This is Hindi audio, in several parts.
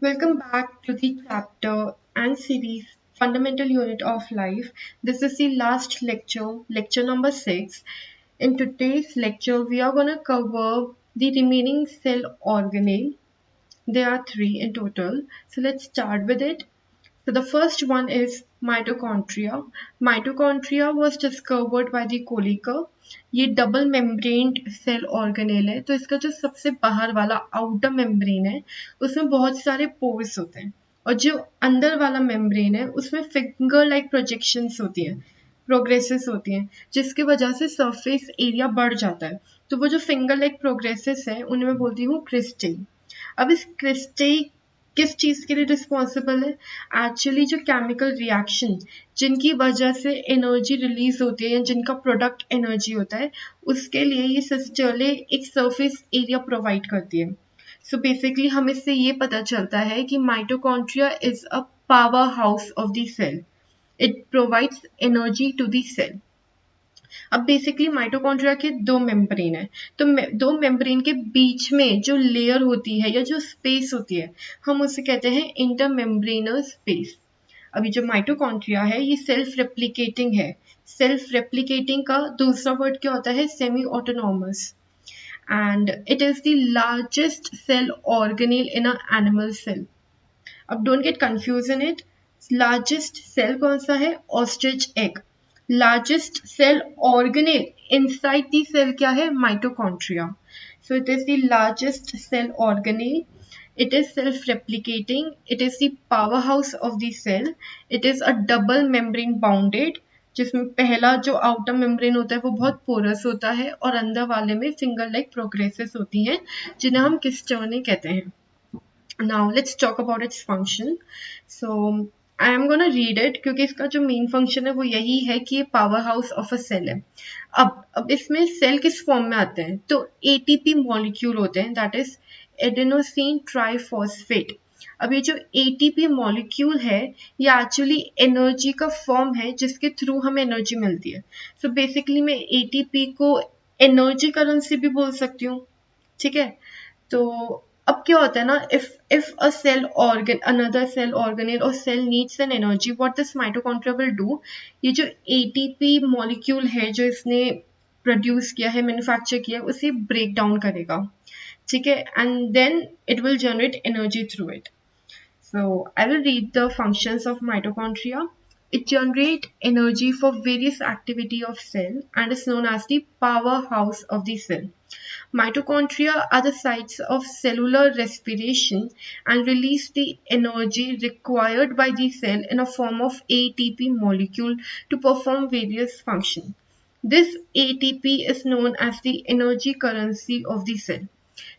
Welcome back to the chapter and series Fundamental Unit of Life. This is the last lecture, lecture number 6. In today's lecture, we are going to cover the remaining cell organelle. There are 3 in total. So let's start with it. So the first one is mitochondria. Mitochondria was discovered by the Kolliker. ये डबल मेम्ब्रेन्ड सेल ऑर्गेनेल है, तो इसका जो सबसे बाहर वाला आउटर मेम्ब्रेन है उसमें बहुत सारे पोर्स होते हैं, और जो अंदर वाला मेम्ब्रेन है उसमें फिंगर लाइक प्रोजेक्शंस होती हैं, प्रोग्रेसेस होती हैं, जिसकी वजह से सरफेस एरिया बढ़ जाता है। तो वो जो फिंगर लाइक प्रोग्रेसेस है उन्हें मैं बोलती हूँ क्रिस्टे। अब इस क्रिस्टे किस चीज़ के लिए रिस्पॉन्सिबल है? एक्चुअली जो केमिकल रिएक्शन जिनकी वजह से एनर्जी रिलीज होती है या जिनका प्रोडक्ट एनर्जी होता है, उसके लिए ये सिस्टर्ले एक सरफेस एरिया प्रोवाइड करती है। सो बेसिकली हमें इससे ये पता चलता है कि mitochondria is a power house of the cell. It provides energy to the cell. अब बेसिकली माइटोकॉन्ड्रिया के दो मेम्ब्रेन है, तो दो मेम्ब्रेन के बीच में जो लेयर होती है या जो स्पेस होती है हम उसे कहते हैं इंटरमेम्ब्रेनर स्पेस। अभी जो माइटोकॉन्ड्रिया है ये सेल्फ रेप्लिकेटिंग है। सेल्फ रेप्लिकेटिंग का दूसरा वर्ड क्या होता है? Semi autonomous. And it is the largest cell organelle in a animal cell. अब don't get confuse in it. Largest cell कौन सा है? Ostrich egg. Largest cell organelle inside the cell क्या है? Mitochondria. So it is the largest cell organelle. It is self-replicating. It is the powerhouse of the cell. It is a double membrane bounded, जिसमें पहला जो आउटर मेम्ब्रेन होता है वो बहुत पोरस होता है और अंदर वाले में फिंगर लाइक प्रोग्रेसेस होती हैं जिन्हें हम किस्टर्ने कहते हैं। Now let's talk about its function. So I am gonna read it क्योंकि इसका जो मेन फंक्शन है वो यही है कि ये power house of a cell है। अब इसमें सेल किस फॉर्म में आते हैं? तो एटीपी मॉलिक्यूल होते हैं, दैट इज एडेनोसिन ट्राइफॉस्फेट। अब ये जो एटीपी मॉलिक्यूल है ये एक्चुअली एनर्जी का फॉर्म है जिसके थ्रू हमें एनर्जी मिलती है। सो बेसिकली मैं एटीपी को एनर्जी करेंसी भी बोल सकती हूँ, ठीक है। तो अब क्या होता है ना, if a cell organ another cell organelle or cell needs an energy, what this mitochondria will do, ये जो ATP मॉलिक्यूल है जो इसने प्रोड्यूस किया है, मैन्युफैक्चर किया है, उसे ब्रेक डाउन करेगा, ठीक है, and then it will generate energy through it. So I will read the functions of mitochondria. It generates energy for various activity of cell and is known as the powerhouse of the cell. Mitochondria are the sites of cellular respiration and release the energy required by the cell in a form of ATP molecule to perform various functions. This ATP is known as the energy currency of the cell.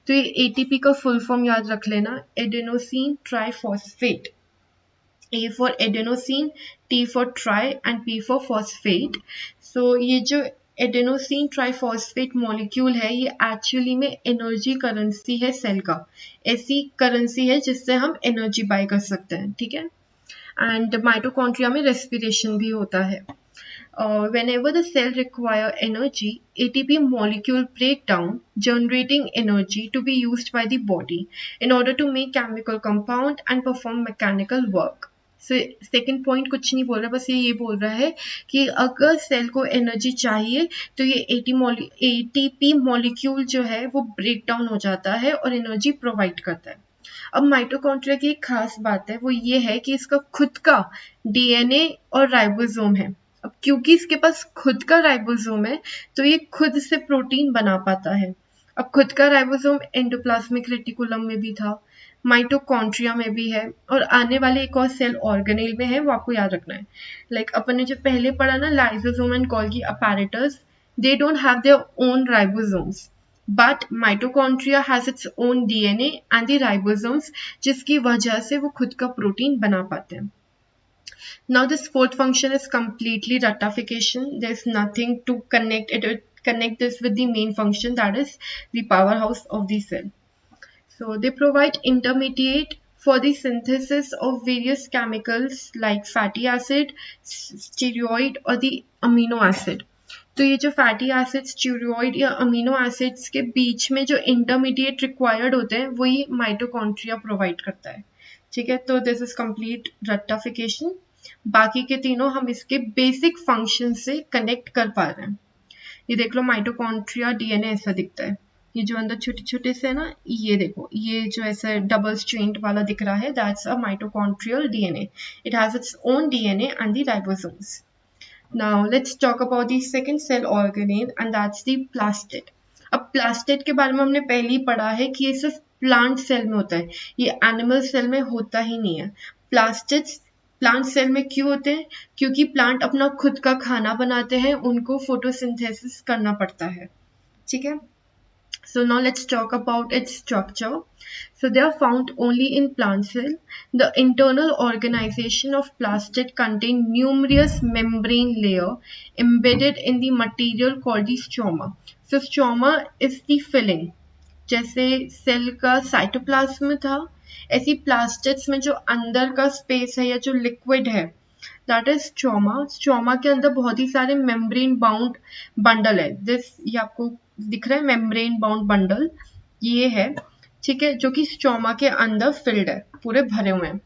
तो ये ATP का फुल फॉर्म याद रख लेना, adenosine triphosphate. A for adenosine, T for tri and P for phosphate. So ये जो एडेनोसिन ट्राइफॉस्फेट मॉलिक्यूल है ये एक्चुअली में एनर्जी करेंसी है सेल का। ऐसी करेंसी है जिससे हम एनर्जी बाय कर सकते हैं, ठीक है। एंड माइटोकॉन्ड्रिया में रेस्पिरेशन भी होता है। Whenever the cell require energy, ATP molecule break down, generating energy to be used by the body in order to make chemical compound and perform mechanical work. Second point कुछ नहीं बोल रहा, बस ये बोल रहा है कि अगर सेल को एनर्जी चाहिए तो ये एटीपी मॉलिक्यूल जो है वो ब्रेक डाउन हो जाता है और एनर्जी प्रोवाइड करता है। अब माइटोकॉन्ड्रिया की एक खास बात है वो ये है कि इसका खुद का डीएनए और राइबोसोम है। अब क्योंकि इसके पास खुद का राइबोसोम है तो ये खुद से प्रोटीन बना पाता है। अब खुद का राइबोसोम एंडोप्लाज्मिक रेटिकुलम में भी था, माइटोकॉन्ड्रिया में भी है, और आने वाले एक और सेल ऑर्गेनेल में है, वो आपको याद रखना है। लाइक अपन ने जो पहले पढ़ा ना, lysosome and Golgi apparatus, they don't have their own ribosomes, but mitochondria has its own DNA and the ribosomes, जिसकी वजह से वो खुद का प्रोटीन बना पाते हैं। Now this fourth function is completely ratification. There's nothing to connect this with the main function, that is the powerhouse of the cell. So they provide intermediate for the synthesis of various chemicals like fatty acid, steroid or the amino acid. तो ये जो फैटी एसिड्स, स्टीरॉयड या अमीनो एसिड्स के बीच में जो इंटरमीडिएट रिक्वायर्ड होते हैं वही माइटोकॉन्ड्रिया प्रोवाइड करता है। ठीक है, तो दिस इज कंप्लीट रेक्टिफिकेशन। बाकी के तीनों हम इसके बेसिक फंक्शन से कनेक्ट कर पा रहे हैं। ये देख लो, माइटोकॉन्ड्रिया डीएनए ऐसा दिखता है। ये जो अंदर छोटे छोटे से है ना, ये देखो, ये जो ऐसा डबल स्ट्रेंड वाला दिख रहा है, that's a mitochondrial DNA. It has its own DNA and the ribosomes. Now let's talk about the second cell organelle and that's the plastid. अब प्लास्टिड के बारे में हमने पहले ही पढ़ा है कि ये सिर्फ प्लांट सेल में होता है, ये एनिमल सेल में होता ही नहीं है। प्लास्टिड्स प्लांट सेल में क्यों होते हैं? क्योंकि प्लांट अपना खुद का खाना बनाते हैं, उनको फोटोसिंथेसिस करना पड़ता है। ठीक है, so now let's talk about its structure. So they are found only in plant cell. The internal organization of plastid contain numerous membrane layer embedded in the material called the stroma. So stroma is the filling. जैसे सेल का साइटोप्लाज्म था, ऐसी प्लास्टिड्स में जो अंदर का स्पेस है या जो लिक्विड है, दैट इज स्ट्रोमा। स्ट्रोमा के अंदर बहुत ही सारे मेम्ब्रेन बाउंड बंडल है। ये आपको दिख रहा है, मेम्ब्रेन बाउंड बंडल ये है। ठीक है, जो कि स्ट्रोमा के अंदर फिल्ड है, पूरे भरे हुए हैं।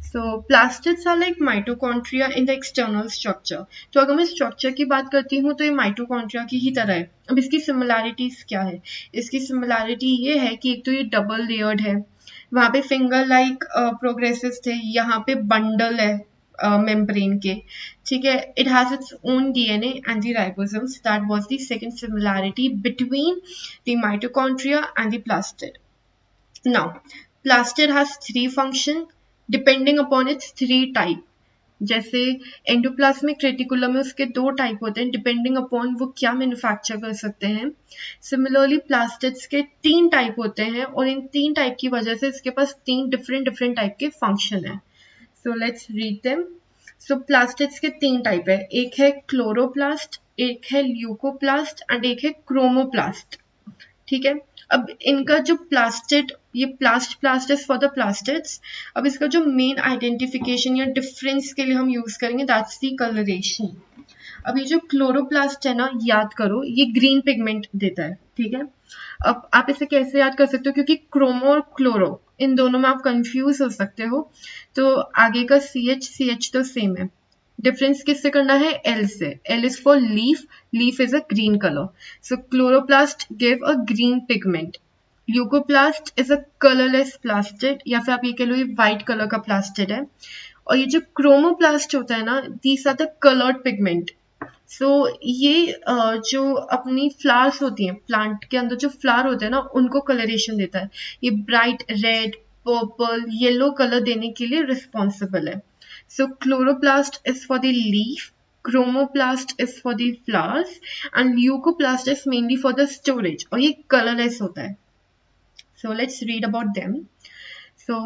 So plastids are like mitochondria in the external structure. तो अगर मैं स्ट्रक्चर की बात करती हूँ तो ये माइटोकॉन्ड्रिया की ही तरह है। अब इसकी सिमिलैरिटीज क्या है? इसकी सिमिलैरिटी ये है कि एक तो ये डबल लेयर्ड है, वहाँ पे फिंगर लाइक प्रोग्रेसेस थे, यहाँ पे बंडल है मेम्ब्रेन के। ठीक है, it has its own DNA and the ribosomes. That was the second similarity between the mitochondria and the plastid. Now plastid has three function depending upon its three type. जैसे एंडोप्लाज्मिक रेटिकुलम में उसके दो टाइप होते हैं डिपेंडिंग अपॉन वो क्या मैन्युफैक्चर कर सकते हैं। सिमिलरली प्लास्टिड्स के तीन टाइप होते हैं और इन तीन टाइप की वजह से इसके पास तीन डिफरेंट टाइप के फंक्शन है। So let's read them. So plastids के तीन टाइप है, एक है क्लोरोप्लास्ट, एक है ल्यूकोप्लास्ट एंड एक है क्रोमोप्लास्ट। ठीक है, अब इनका जो प्लास्टिड, ये प्लास्ट इज फॉर द प्लास्टिड्स। अब इसका जो मेन आइडेंटिफिकेशन या डिफरेंस के लिए हम यूज करेंगे दैट्स द कलरेशन। अब ये जो क्लोरोप्लास्ट है ना, याद करो ये ग्रीन पिगमेंट देता है। ठीक है, अब आप इसे कैसे याद कर सकते हो? क्योंकि क्रोमो और क्लोरो इन दोनों में आप कंफ्यूज हो सकते हो, तो आगे का CH तो सेम है। डिफरेंस किससे करना है? L से। L is for leaf, leaf is a green colour. So chloroplast give a green pigment. Leucoplast is a colourless plastid, या फिर आप ये कह लो ये व्हाइट कलर का प्लास्टिड है। और ये जो क्रोमोप्लास्ट होता है ना, these are the coloured pigment. So ये जो अपनी फ्लावर्स होती हैं, प्लांट के अंदर जो फ्लावर होते हैं ना, उनको कलरेशन देता है। ये bright red, purple, yellow colour देने के लिए रिस्पॉन्सिबल है। So chloroplast is for the leaf, chromoplast is for the flowers and leucoplast is mainly for the storage, और ये colorless होता है। So let's read about them. So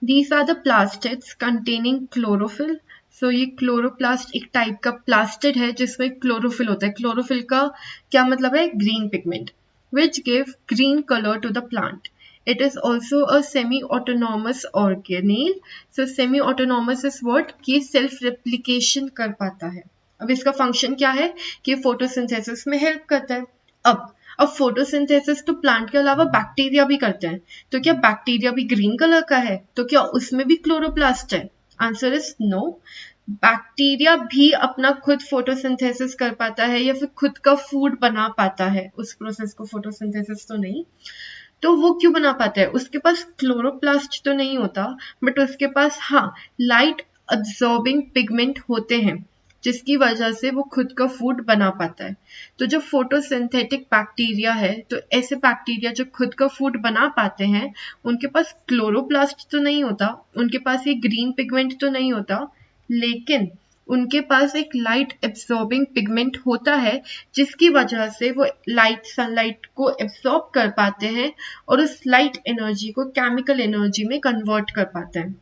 these are the plastids containing chlorophyll. So ये क्लोरोप्लास्ट एक टाइप का प्लास्टिड है जिसमें क्लोरोफिल होता है। क्लोरोफिल का क्या मतलब है? Green pigment, which give green color to the plant. It is also a semi-autonomous organelle. So semi-autonomous is what? कि सेल्फ रेप्लिकेशन कर पाता है। अब इसका फंक्शन क्या है? कि फोटोसिंथेसिस में हेल्प करता है। अब फोटोसिंथेसिस तो प्लांट के अलावा बैक्टीरिया भी करते हैं, तो क्या बैक्टीरिया भी ग्रीन कलर का है? तो क्या उसमें भी क्लोरोप्लास्ट है? Answer is no. बैक्टीरिया भी अपना खुद फोटोसिंथेसिस कर पाता है या फिर खुद का फूड बना पाता है, उस प्रोसेस को फोटोसिंथेसिस तो नहीं। तो वो क्यों बना पाता है? उसके पास क्लोरोप्लास्ट तो नहीं होता, बट उसके पास हाँ लाइट अब्सॉर्बिंग पिगमेंट होते हैं, जिसकी वजह से वो खुद का फूड बना पाता है। तो जो फोटोसिंथेटिक बैक्टीरिया है, तो ऐसे बैक्टीरिया जो खुद का फूड बना पाते हैं, उनके पास क्लोरोप्लास्ट तो नहीं होता, उनके पास ये ग्रीन पिगमेंट तो नहीं होता, लेकिन उनके पास एक लाइट एब्सॉर्बिंग पिगमेंट होता है, जिसकी वजह से वो लाइट सनलाइट को एब्सॉर्ब कर पाते हैं और उस लाइट एनर्जी को केमिकल एनर्जी में कन्वर्ट कर पाते हैं।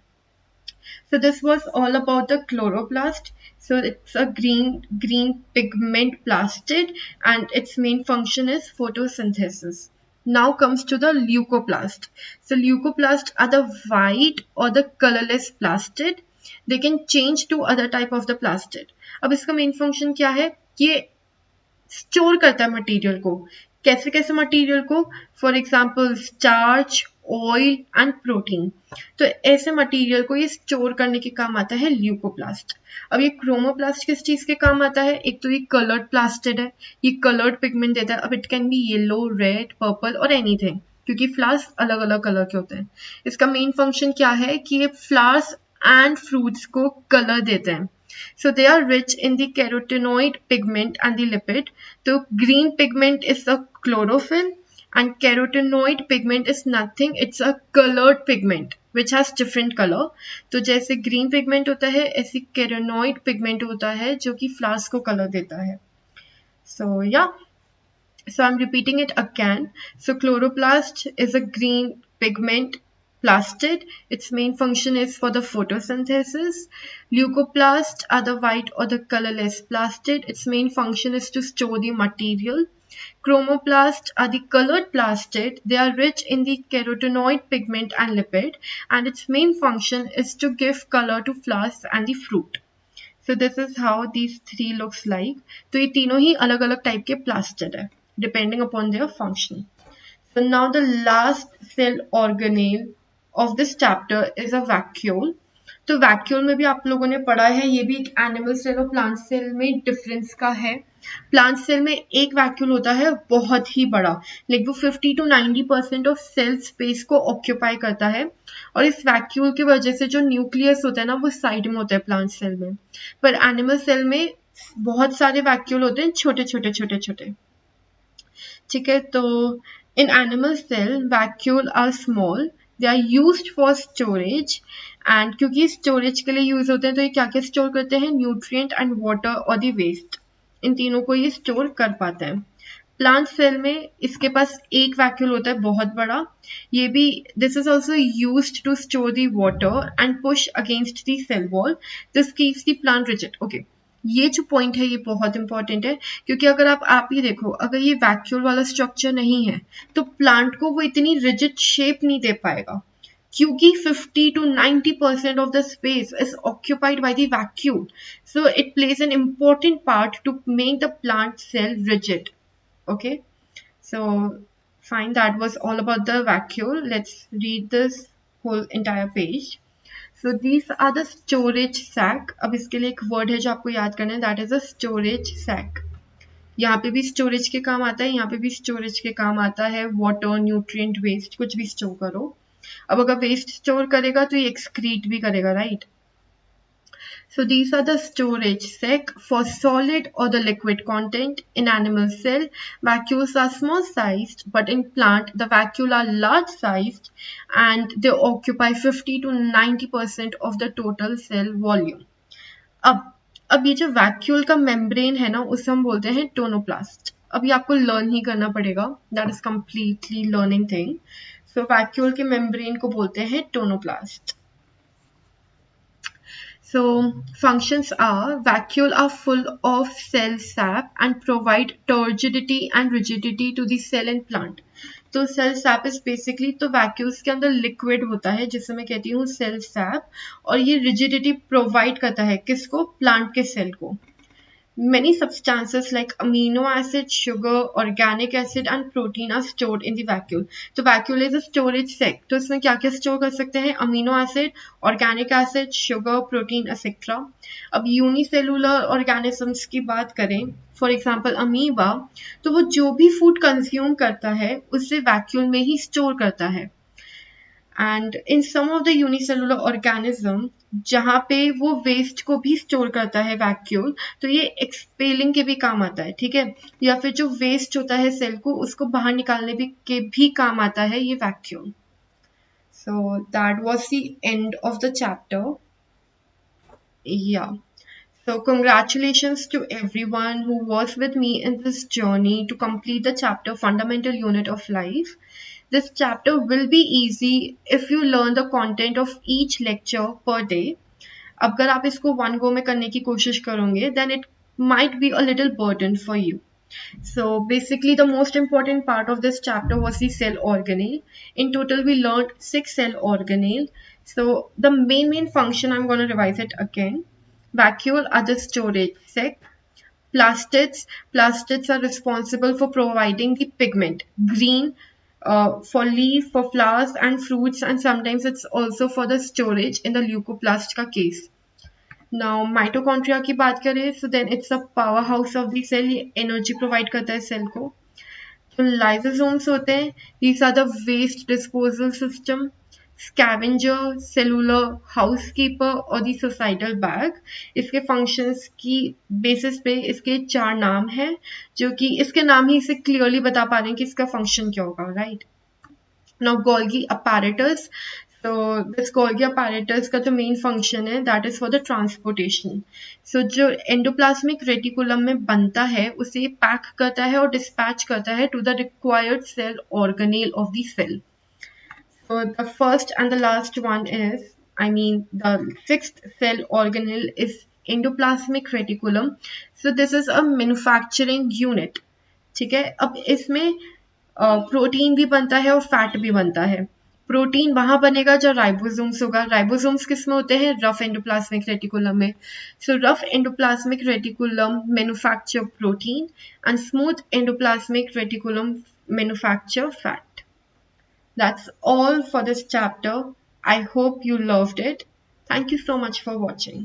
So this was all about the chloroplast. So it's a green pigment plastid and its main function is photosynthesis. Now comes to the leucoplast. So leucoplast are the white or the colorless plastid. They can change to other type of the plastid. अब इसका main function क्या है? कि स्टोर करता है मटेरियल को। कैसे कैसे मटेरियल को? For example starch, oil and protein. तो ऐसे मटेरियल को ये स्टोर करने के काम आता है ल्यूकोप्लास्ट। अब ये क्रोमोप्लास्ट किस चीज के काम आता है? एक तो ये कलर्ड प्लास्टिड है, ये कलर्ड पिगमेंट देता है। अब it can be yellow, red, purple और एनीथिंग, क्योंकि फ्लावर्स अलग अलग कलर के होते हैं। इसका मेन फंक्शन क्या है कि ये फ्लावर्स एंड फ्रूट्स को कलर देते हैं। So they are rich in the carotenoid pigment and the lipid. So green pigment is the chlorophyll and carotenoid pigment is nothing. It's a colored pigment which has different color. तो जैसे green pigment होता है ऐसी carotenoid pigment होता है जो कि flowers को color देता है. So yeah. So I'm repeating it again. So chloroplast is a green pigment plastid. Its main function is for the photosynthesis. Leucoplast are the white or the colorless plastid. Its main function is to store the material. Chromoplast are the colored plastid. They are rich in the carotenoid pigment and lipid, and its main function is to give color to flowers and the fruit. So this is how these three looks like. तो ये तीनों ही अलग अलग टाइप के प्लास्टिड है depending upon their function. So now the last cell organelle of this chapter is a vacuole. तो वैक्यूल में भी आप लोगों ने पढ़ा है, ये भी एक एनिमल सेल और प्लांट सेल में डिफरेंस का है। प्लांट सेल में एक वैक्यूल होता है बहुत ही बड़ा, लाइक वो 50 to 90% ऑफ सेल स्पेस को ऑक्यूपाई करता है, और इस वैक्यूल की वजह से जो न्यूक्लियस होता है ना वो साइड में होता है प्लांट सेल में। पर एनिमल सेल में बहुत सारे वैक्यूल होते हैं, छोटे छोटे छोटे छोटे। ठीक है, तो in animal cell vacuole are small, they are used for storage, and क्योंकि स्टोरेज के लिए यूज होते हैं तो ये क्या क्या स्टोर करते हैं? न्यूट्रिएंट एंड वाटर और द वेस्ट, इन तीनों को ये स्टोर कर पाते हैं। प्लांट सेल में इसके पास एक वैक्यूल होता है बहुत बड़ा, ये भी this is also used to store the water and push against the cell wall, this keeps the plant rigid. Okay, ये जो पॉइंट है ये बहुत इंपॉर्टेंट है, क्योंकि अगर आप ही देखो, अगर ये वैक्यूल वाला स्ट्रक्चर नहीं है तो प्लांट को वो इतनी रिजिड शेप नहीं दे पाएगा, क्योंकि 50 to 90% of the space is occupied by the vacuole. So it plays an important part to make the plant cell rigid. Okay, so fine, that was all about the vacuole. Let's read this whole entire page. So these are the storage sac. अब इसके लिए एक वर्ड है जो आपको याद करना है, that is a storage sac. यहाँ पे भी स्टोरेज के काम आता है, यहाँ पे भी स्टोरेज के काम आता है, वाटर, न्यूट्रिएंट, वेस्ट, कुछ भी स्टोर करो। अब अगर वेस्ट स्टोर करेगा तो ये एक्सक्रीट भी करेगा, right? So these are the storage sac for solid or the liquid content. In animal cell, vacuoles are small sized, but in plant, the vacuole are large sized and they occupy 50 to 90% of the total cell volume. अब ये जो वैक्यूल का मेम्ब्रेन है ना, उसे हम बोलते हैं टोनोप्लास्ट। अब ये आपको लर्न ही करना पड़ेगा, that is completely learning thing. So vacuole के मेम्ब्रेन को बोलते हैं tonoplast. So functions are, vacuole are full of cell sap and provide turgidity and rigidity to the cell and plant. तो सेल सैप इज बेसिकली, तो वैक्यूल्स के अंदर लिक्विड होता है जिसे मैं कहती हूँ सेल सैप, और ये रिजिडिटी प्रोवाइड करता है किसको? प्लांट के सेल को। Many substances like amino acid, sugar, organic acid and protein are stored in the vacuole. तो vacuole is a storage sac. तो इसमें क्या क्या स्टोर कर सकते हैं? Amino acid, organic acid, sugar, protein etcetera. अब यूनिसेलुलर ऑर्गेनिजम्स की बात करें, फॉर एग्जांपल अमीबा, तो वो जो भी फूड कंज्यूम करता है उसे वैक्यूल में ही स्टोर करता है। And in some of the unicellular organism, जहाँ पे वो वेस्ट को भी स्टोर करता है वैक्यूल, तो ये एक्सपेलिंग के भी काम आता है, ठीक है? या फिर जो वेस्ट होता है सेल को, उसको बाहर निकालने के भी काम आता है ये vacuole. So that was the end of the chapter. या So congratulations to everyone who was with me in this journey to complete the chapter Fundamental Unit of Life. This chapter will be easy if you learn the content of each lecture per day. अगर आप इसको one go में करने की कोशिश करोगे, then it might be a little burden for you. So basically the most important part of this chapter was the cell organelle. In total we learned 6 cell organelle. So the main function, I'm going to revise it again. Vacuole are the storage sac. Plastids. Plastids are responsible for providing the pigment green for leaf, for flowers and fruits, and sometimes it's also for the storage in the leucoplast का case. Now mitochondria की बात करें, so then it's a powerhouse of the cell. ये energy provide करता है cell को. जो lysosomes होते हैं, these are the waste disposal system, scavenger, cellular housekeeper और the societal bag. इसके functions की basis पे इसके 4 नाम हैं, जो कि इसके नाम ही इसे clearly बता पा रहे हैं कि इसका function क्या होगा, right? Now Golgi apparatus. So this Golgi apparatus का जो main function है, that is for the transportation. So जो endoplasmic reticulum में बनता है उसे pack करता है और dispatch करता है to the required cell organelle of the cell. So the first and the last one is, I mean the sixth cell organelle is endoplasmic reticulum. So this is a manufacturing unit. ठीक है, अब इसमें प्रोटीन भी बनता है और फैट भी बनता है. प्रोटीन वहां बनेगा जो राइबोसोम्स होगा. राइबोसोम्स किस में होते हैं? रफ एंडोप्लाज्मिक रेटिकुलम में. सो rough endoplasmic reticulum manufacture protein and smooth endoplasmic reticulum manufacture fat. That's all for this chapter. I hope you loved it. Thank you so much for watching.